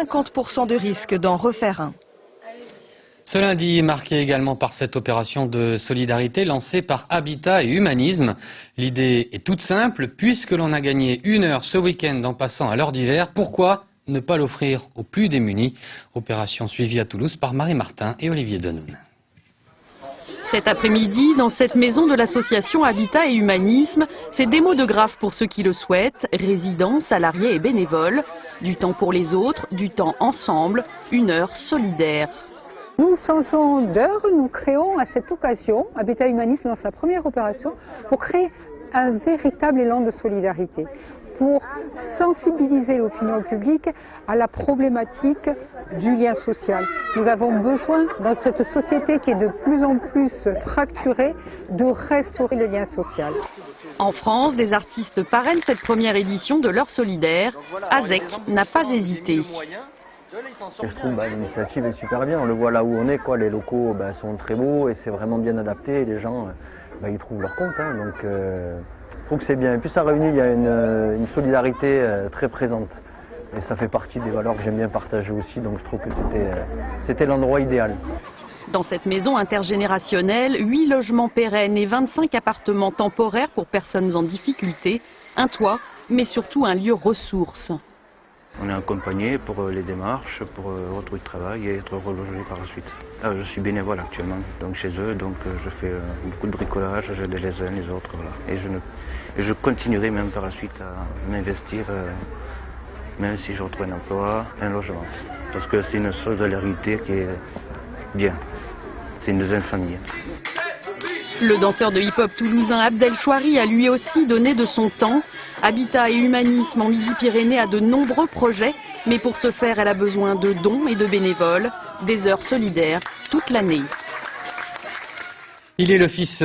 50% de risque d'en refaire un. Ce lundi est marqué également par cette opération de solidarité lancée par Habitat et Humanisme. L'idée est toute simple, puisque l'on a gagné 1 heure ce week-end en passant à l'heure d'hiver, pourquoi ne pas l'offrir aux plus démunis? Opération suivie à Toulouse par Marie Martin et Olivier Denoun. Cet après-midi, dans cette maison de l'association Habitat et Humanisme, c'est des mots de grâce pour ceux qui le souhaitent, résidents, salariés et bénévoles. Du temps pour les autres, du temps ensemble, 1 heure solidaire. Nous changeons d'heure, nous créons à cette occasion, Habitat Humanisme dans sa première opération, pour créer un véritable élan de solidarité, pour sensibiliser l'opinion publique à la problématique du lien social. Nous avons besoin, dans cette société qui est de plus en plus fracturée, de restaurer le lien social. En France, des artistes parrainent cette première édition de l'heure solidaire. AZEC n'a pas hésité. Je trouve l'initiative est super bien, on le voit là où on est, quoi. Les locaux sont très beaux et c'est vraiment bien adapté et les gens ils trouvent leur compte, donc je trouve que c'est bien. Et puis ça réunit, il y a une solidarité très présente et ça fait partie des valeurs que j'aime bien partager aussi, donc je trouve que c'était l'endroit idéal. Dans cette maison intergénérationnelle, 8 logements pérennes et 25 appartements temporaires pour personnes en difficulté, un toit, mais surtout un lieu ressource. On est accompagné pour les démarches, pour retrouver le travail et être relogé par la suite. Je suis bénévole actuellement donc chez eux, donc je fais beaucoup de bricolage, j'aide les uns les autres. Voilà. Et je continuerai même par la suite à m'investir, même si je retrouve un emploi, un logement. Parce que c'est une solidarité qui est bien. C'est une deuxième famille. Le danseur de hip-hop toulousain Abdel Chouari a lui aussi donné de son temps. Habitat et Humanisme en Midi-Pyrénées a de nombreux projets, mais pour ce faire, elle a besoin de dons et de bénévoles, des heures solidaires toute l'année. Il est le fils